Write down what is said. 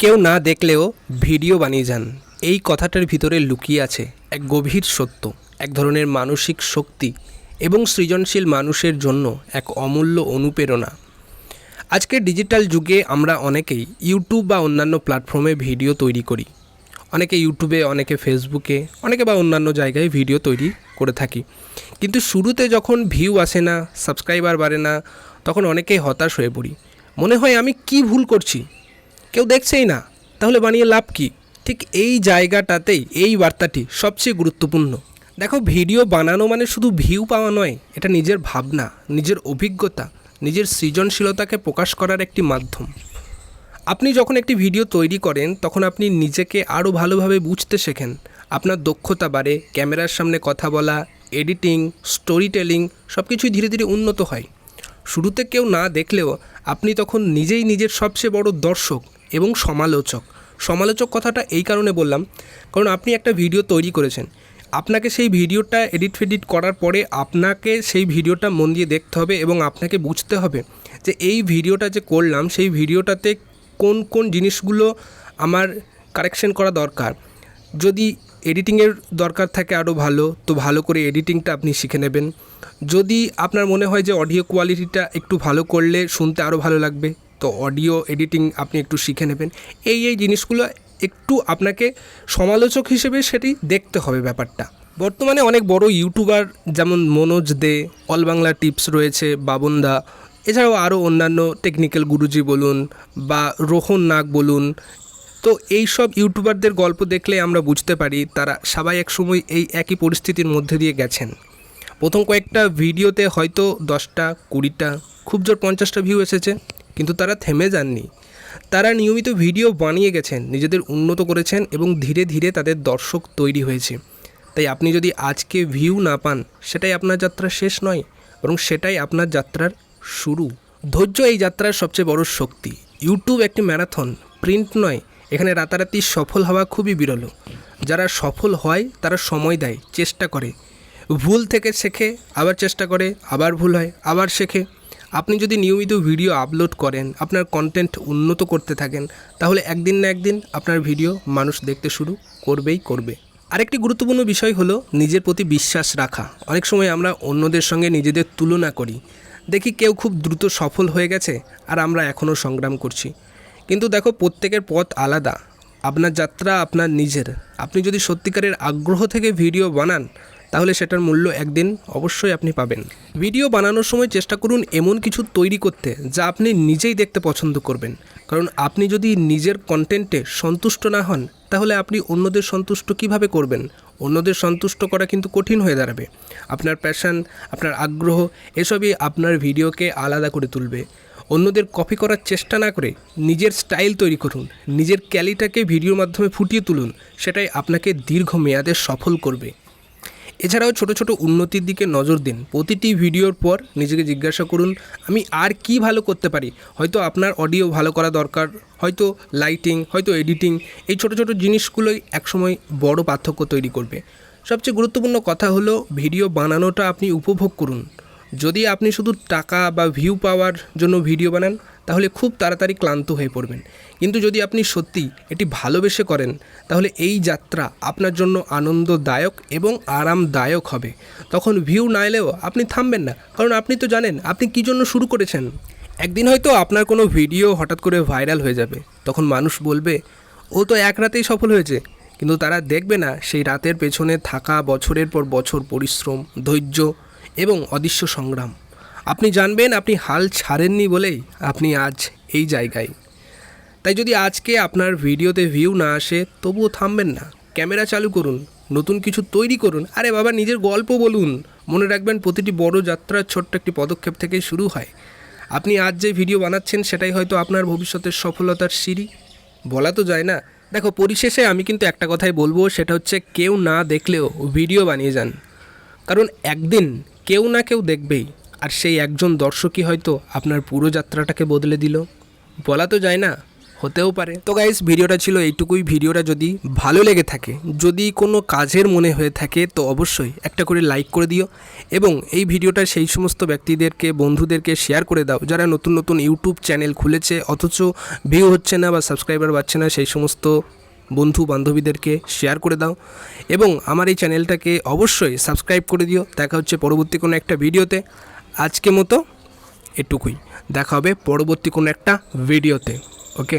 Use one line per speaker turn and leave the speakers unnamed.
কেউ না দেখলেও ভিডিও বানিয়ে যান, এই কথাটার ভিতরে লুকিয়ে আছে এক গভীর সত্য, এক ধরনের মানসিক শক্তি এবং সৃজনশীল মানুষের জন্য এক অমূল্য অনুপ্রেরণা। আজকের ডিজিটাল যুগে আমরা অনেকেই ইউটিউব বা অন্যান্য প্ল্যাটফর্মে ভিডিও তৈরি করি। অনেকে ইউটিউবে, অনেকে ফেসবুকে, অনেকে বা অন্যান্য জায়গায় ভিডিও তৈরি করে থাকি। কিন্তু শুরুতে যখন ভিউ আসে না, সাবস্ক্রাইবার বাড়ে না, তখন অনেকেই হতাশ হয়ে পড়ি। মনে হয় আমি কি ভুল করছি, কেউ দেখছেই না, তাহলে বানিয়ে লাভ কী? ঠিক এই জায়গাটাতেই এই বার্তাটি সবচেয়ে গুরুত্বপূর্ণ। দেখো, ভিডিও বানানো মানে শুধু ভিউ পাওয়া নয়, এটা নিজের ভাবনা, নিজের অভিজ্ঞতা, নিজের সৃজনশীলতাকে প্রকাশ করার একটি মাধ্যম। আপনি যখন একটি ভিডিও তৈরি করেন তখন আপনি নিজেকে আরও ভালোভাবে বুঝতে শেখেন। আপনার দক্ষতা বাড়ে, ক্যামেরার সামনে কথা বলা, এডিটিং, স্টোরি টেলিং সব কিছুই ধীরে ধীরে উন্নত হয়। শুরুতে কেউ না দেখলেও আপনি তখন নিজেই নিজের সবচেয়ে বড় দর্শক এবং সমালোচক কথাটা এই কারণে বললাম, কারণ আপনি একটা ভিডিও তৈরি করেছেন, আপনাকে সেই ভিডিওটা এডিট করার পরে আপনাকে সেই ভিডিওটা মন দিয়ে দেখতে হবে এবং আপনাকে বুঝতে হবে যে এই ভিডিওটা যে করলাম সেই ভিডিওটাতে কোন কোন জিনিসগুলো আমার কারেকশন করা দরকার। যদি এডিটিংয়ের দরকার থাকে আরও ভালো, তো ভালো করে এডিটিংটা আপনি শিখে নেবেন। যদি আপনার মনে হয় যে অডিও কোয়ালিটিটা একটু ভালো করলে শুনতে আরও ভালো লাগবে, তো অডিও এডিটিং আপনি একটু শিখে নেবেন। এই জিনিসগুলো একটু আপনাকে সমালোচক হিসেবে সেটি দেখতে হবে ব্যাপারটা। বর্তমানে অনেক বড় ইউটিউবার যেমন মনোজ দে, অল বাংলা টিপস রয়েছে, বাবনদা, এছাড়াও আরও অন্যান্য টেকনিক্যাল গুরুজি বলুন বা রোহন নাগ বলুন, তো এই সব ইউটিউবারদের গল্প দেখলে আমরা বুঝতে পারি তারা সবাই একসময় এই একই পরিস্থিতির মধ্যে দিয়ে গেছেন। প্রথম কয়েকটা ভিডিওতে হয়তো 10টা, 20টা, খুব জোর 50টা ভিউ এসেছে, কিন্তু তারা থেমে যাননি। তারা নিয়মিত ভিডিও বানিয়ে গেছেন, নিজেদের উন্নত করেছেন এবং ধীরে ধীরে তাদের দর্শক তৈরি হয়েছে। তাই আপনি যদি আজকে ভিউ না পান, সেটাই আপনার যাত্রার শেষ নয়, বরং সেটাই আপনার যাত্রার শুরু। ধৈর্য এই যাত্রার সবচেয়ে বড় শক্তি। ইউটিউব একটি ম্যারাথন, প্রিন্ট নয়। এখানে রাতারাতি সফল হওয়া খুবই বিরল। যারা সফল হয় তারা সময় দেয়, চেষ্টা করে, ভুল থেকে শেখে, আবার চেষ্টা করে, আবার ভুল হয়, আবার শেখে। আপনি যদি নিয়মিত ভিডিও আপলোড করেন, আপনার কন্টেন্ট উন্নত করতে থাকেন, তাহলে একদিন না একদিন আপনার ভিডিও মানুষ দেখতে শুরু করবে। আরেকটি গুরুত্বপূর্ণ বিষয় হলো নিজের প্রতি বিশ্বাস রাখা। অনেক সময় আমরা অন্যদের সঙ্গে নিজেদের তুলনা করি। দেখি কেউ খুব দ্রুত সফল হয়ে গেছে আর আমরা এখনও সংগ্রাম করছি। কিন্তু দেখো, প্রত্যেকের পথ আলাদা, আপনার যাত্রা আপনার নিজের। আপনি যদি সত্যিকারের আগ্রহ থেকে ভিডিও বানান, তাহলে সেটার মূল্য একদিন অবশ্যই আপনি পাবেন। ভিডিও বানানোর সময় চেষ্টা করুন এমন কিছু তৈরি করতে যা আপনি নিজেই দেখতে পছন্দ করবেন, কারণ আপনি যদি নিজের কন্টেন্টে সন্তুষ্ট না হন, তাহলে আপনি অন্যদের সন্তুষ্ট কিভাবে করবেন? অন্যদের সন্তুষ্ট করা কিন্তু কঠিন হয়ে দাঁড়াবে। আপনার প্যাশন, আপনার আগ্রহ, এসবই আপনার ভিডিওকে আলাদা করে তুলবে। অন্যদের কপি করার চেষ্টা না করে নিজের স্টাইল তৈরি করুন, নিজের ক্যালিটাকে ভিডিওর মাধ্যমে ফুটিয়ে তুলুন, সেটাই আপনাকে দীর্ঘমেয়াদে সফল করবে। এছাড়াও ছোট ছোট উন্নতির দিকে নজর দিন। প্রতিটি ভিডিওর পর নিজেকে জিজ্ঞাসা করুন, আমি আর কি ভালো করতে পারি? হয়তো আপনার অডিও ভালো করা দরকার, হয়তো লাইটিং, হয়তো এডিটিং। এই ছোট ছোট জিনিসগুলোই একসময় বড় পার্থক্য তৈরি করবে। সবচেয়ে গুরুত্বপূর্ণ কথা হলো, ভিডিও বানানোটা আপনি উপভোগ করুন। যদি আপনি শুধু টাকা বা ভিউ পাওয়ার জন্য ভিডিও বানান, তাহলে খুব তাড়াতাড়ি ক্লান্ত হয়ে পড়বেন। কিন্তু যদি আপনি সত্যি এটি ভালোবেসে করেন, তাহলে এই যাত্রা আপনার জন্য আনন্দদায়ক এবং আরামদায়ক হবে। তখন ভিউ না এলেও আপনি থামবেন না, কারণ আপনি তো জানেন আপনি কী জন্য শুরু করেছেন। একদিন হয়তো আপনার কোনো ভিডিও হঠাৎ করে ভাইরাল হয়ে যাবে, তখন মানুষ বলবে, ও তো এক রাতেই সফল হয়েছে। কিন্তু তারা দেখবে না সেই রাতের পেছনে থাকা বছরের পর বছর পরিশ্রম, ধৈর্য এবং অদৃশ্য সংগ্রাম। আপনি জানবেন আপনি হাল ছাড়েননি বলেই আপনি আজ এই জায়গায়। তাই যদি আজকে আপনার ভিডিওতে ভিউ না আসে, তবুও থামবেন না, ক্যামেরা চালু করুন, নতুন কিছু তৈরি করুন। আরে বাবা, নিজের গল্প বলুন। মনে রাখবেন, প্রতিটি বড় যাত্রার ছোট্ট একটি পদক্ষেপ থেকেই শুরু হয়। আপনি আজ যে ভিডিও বানাচ্ছেন, সেটাই হয়তো আপনার ভবিষ্যতের সফলতার সিঁড়ি। বলা তো যায় না। দেখো, পরিশেষে আমি কিন্তু একটা কথাই বলবো, সেটা হচ্ছে কেউ না দেখলেও ভিডিও বানিয়ে যান, কারণ একদিন কেউ না কেউ দেখবেই, আর সেই একজন দর্শকই হয়তো আপনার পুরো যাত্রাটাকে বদলে দিল। বলা তো যায় না, হতেও পারে। তো গাইস, ভিডিওটা ছিল এইটুকুই। ভিডিওটা যদি ভালো লেগে থাকে, যদি কোনো কাজের মনে হয়ে থাকে, তো অবশ্যই একটা করে লাইক করে দিও এবং এই ভিডিওটা সেই সমস্ত ব্যক্তিদেরকে, বন্ধুদেরকে শেয়ার করে দাও যারা নতুন নতুন ইউটিউব চ্যানেল খুলেছে অথচ ভিউ হচ্ছে না বা সাবস্ক্রাইবার পাচ্ছে না। সেই সমস্ত বন্ধু বান্ধবীদেরকে শেয়ার করে দাও এবং আমার এই চ্যানেলটাকে অবশ্যই সাবস্ক্রাইব করে দিও। দেখা হচ্ছে পরবর্তী কোনো একটা ভিডিওতে। আজকে মতো এটুকুই, দেখা হবে পরবর্তী কোনো একটা ভিডিওতে। ওকে।